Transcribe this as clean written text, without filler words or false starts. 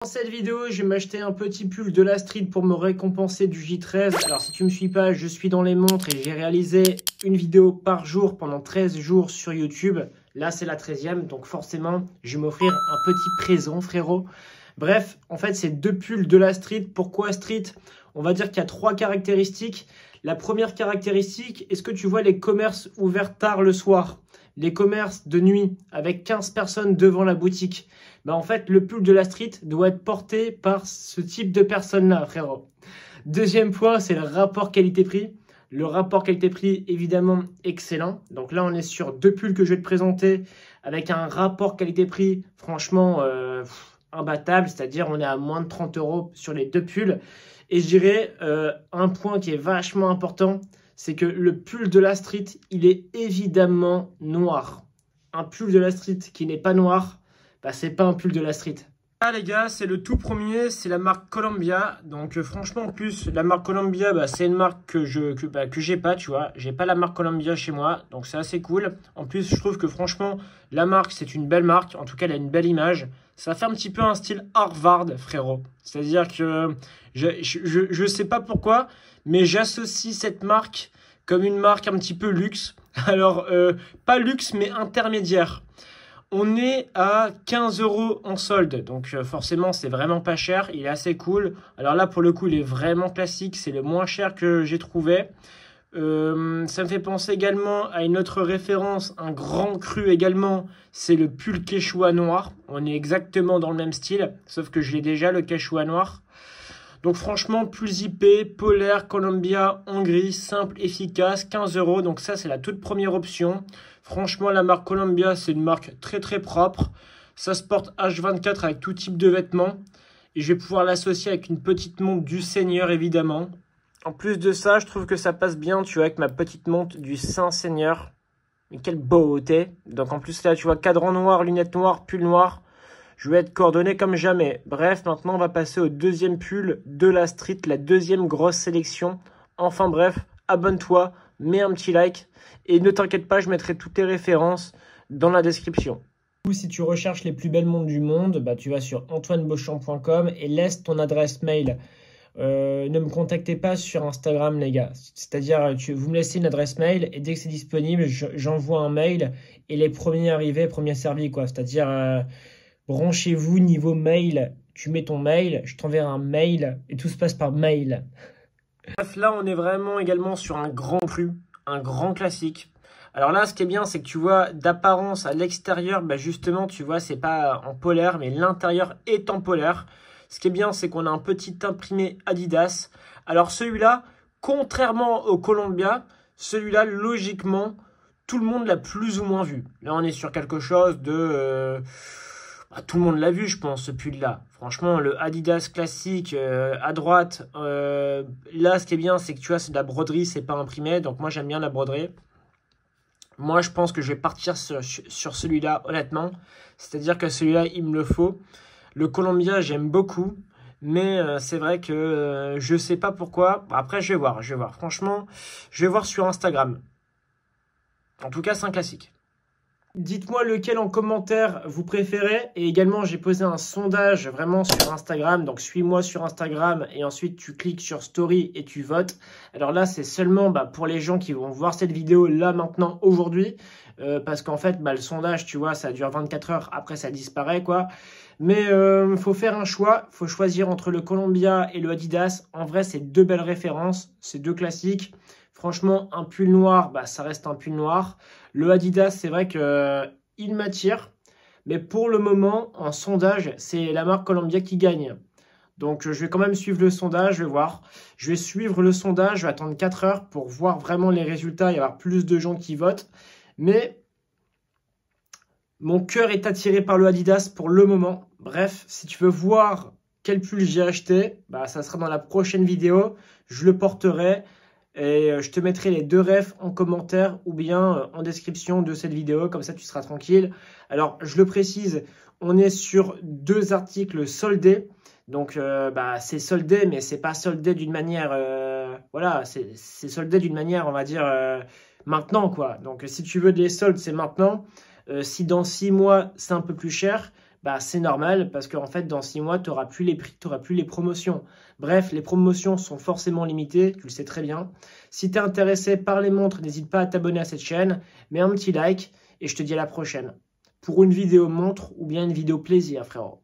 Dans cette vidéo, je vais m'acheter un petit pull de la street pour me récompenser du J13. Alors si tu me suis pas, je suis dans les montres et j'ai réalisé une vidéo par jour pendant 13 jours sur YouTube. Là, c'est la 13e, donc forcément, je vais m'offrir un petit présent, frérot. Bref, en fait, c'est deux pulls de la street. Pourquoi street? On va dire qu'il y a trois caractéristiques. La première caractéristique, est-ce que tu vois les commerces ouverts tard le soir? Les commerces de nuit avec 15 personnes devant la boutique. Bah en fait, le pull de la street doit être porté par ce type de personnes-là, frérot. Deuxième point, c'est le rapport qualité-prix. Le rapport qualité-prix, évidemment, excellent. Donc là, on est sur deux pulls que je vais te présenter avec un rapport qualité-prix, franchement, imbattable. C'est-à-dire, on est à moins de 30 € sur les deux pulls. Et je dirais, un point qui est vachement important, c'est que le pull de la street, il est évidemment noir. Un pull de la street qui n'est pas noir, bah, c'est pas un pull de la street. Là les gars, c'est le tout premier, c'est la marque Columbia. Donc franchement, en plus, la marque Columbia, bah, c'est une marque que j'ai pas, tu vois. J'ai pas la marque Columbia chez moi, donc c'est assez cool. En plus, je trouve que franchement, la marque, c'est une belle marque. En tout cas, elle a une belle image. Ça fait un petit peu un style Harvard, frérot. C'est-à-dire que je sais pas pourquoi, mais j'associe cette marque comme une marque un petit peu luxe. Alors, pas luxe, mais intermédiaire. On est à 15 € en solde, donc forcément c'est vraiment pas cher, il est assez cool. Alors là pour le coup il est vraiment classique, c'est le moins cher que j'ai trouvé. Ça me fait penser également à une autre référence, un grand cru également, c'est le pull Quechua noir. On est exactement dans le même style, sauf que je l'ai déjà le Quechua noir. Donc franchement, pull zippé, polaire, Columbia, en gris, simple, efficace, 15 €. Donc ça, c'est la toute première option. Franchement, la marque Columbia, c'est une marque très très propre. Ça se porte H24 avec tout type de vêtements. Et je vais pouvoir l'associer avec une petite montre du Seigneur, évidemment. En plus de ça, je trouve que ça passe bien, tu vois, avec ma petite montre du Saint-Seigneur. Mais quelle beauté! Donc en plus là, tu vois, cadran noir, lunettes noires, pull noir. Je vais être coordonné comme jamais. Bref, maintenant, on va passer au deuxième pull de la street, la deuxième grosse sélection. Enfin bref, abonne-toi, mets un petit like. Et ne t'inquiète pas, je mettrai toutes tes références dans la description. Si tu recherches les plus belles montres du monde, bah, tu vas sur antoinebeauchamp.com et laisse ton adresse mail. Ne me contactez pas sur Instagram, les gars. C'est-à-dire, vous me laissez une adresse mail et dès que c'est disponible, j'envoie un mail et les premiers arrivés, premiers servis, quoi. C'est-à-dire... branchez-vous niveau mail, tu mets ton mail, je t'enverrai un mail et tout se passe par mail. Bref, là on est vraiment également sur un grand cru, un grand classique. Alors là ce qui est bien c'est que tu vois d'apparence à l'extérieur, bah justement tu vois c'est pas en polaire mais l'intérieur est en polaire. Ce qui est bien c'est qu'on a un petit imprimé Adidas. Alors celui-là, contrairement au Columbia, celui-là logiquement tout le monde l'a plus ou moins vu. Là on est sur quelque chose de... tout le monde l'a vu, je pense, ce pull-là. Franchement, le Adidas classique à droite, là, ce qui est bien, c'est que tu vois, c'est de la broderie, c'est pas imprimé. Donc, moi, j'aime bien la broderie. Moi, je pense que je vais partir sur celui-là, honnêtement. C'est-à-dire que celui-là, il me le faut. Le Columbia, j'aime beaucoup. Mais c'est vrai que je sais pas pourquoi. Après, je vais voir. Franchement, je vais voir sur Instagram. En tout cas, c'est un classique. Dites-moi lequel en commentaire vous préférez. Et également, j'ai posé un sondage vraiment sur Instagram. Donc, suis-moi sur Instagram et ensuite, tu cliques sur Story et tu votes. Alors là, c'est seulement pour les gens qui vont voir cette vidéo là, maintenant, aujourd'hui. Parce qu'en fait, le sondage, tu vois, ça dure 24 heures. Après, ça disparaît, quoi. Mais faut faire un choix. Faut choisir entre le Columbia et le Adidas. En vrai, c'est deux belles références. C'est deux classiques. Franchement, un pull noir, ça reste un pull noir. Le Adidas, c'est vrai qu'il m'attire. Mais pour le moment, en sondage, c'est la marque Columbia qui gagne. Donc, je vais quand même suivre le sondage, je vais voir. Je vais suivre le sondage, je vais attendre 4 heures pour voir vraiment les résultats et avoir plus de gens qui votent. Mais mon cœur est attiré par le Adidas pour le moment. Bref, si tu veux voir quel pull j'ai acheté, ça sera dans la prochaine vidéo. Je le porterai. Et je te mettrai les deux refs en commentaire ou bien en description de cette vidéo. Comme ça, tu seras tranquille. Alors, je le précise, on est sur deux articles soldés. Donc, c'est soldé, mais c'est pas soldé d'une manière... voilà, c'est soldé d'une manière, on va dire, maintenant, quoi. Donc, si tu veux des soldes, c'est maintenant. Si dans 6 mois, c'est un peu plus cher, bah c'est normal parce qu'en fait dans 6 mois tu n'auras plus les prix, tu n'auras plus les promotions. Bref, les promotions sont forcément limitées, tu le sais très bien. Si tu es intéressé par les montres, n'hésite pas à t'abonner à cette chaîne, mets un petit like et je te dis à la prochaine. Pour une vidéo montre ou bien une vidéo plaisir frérot.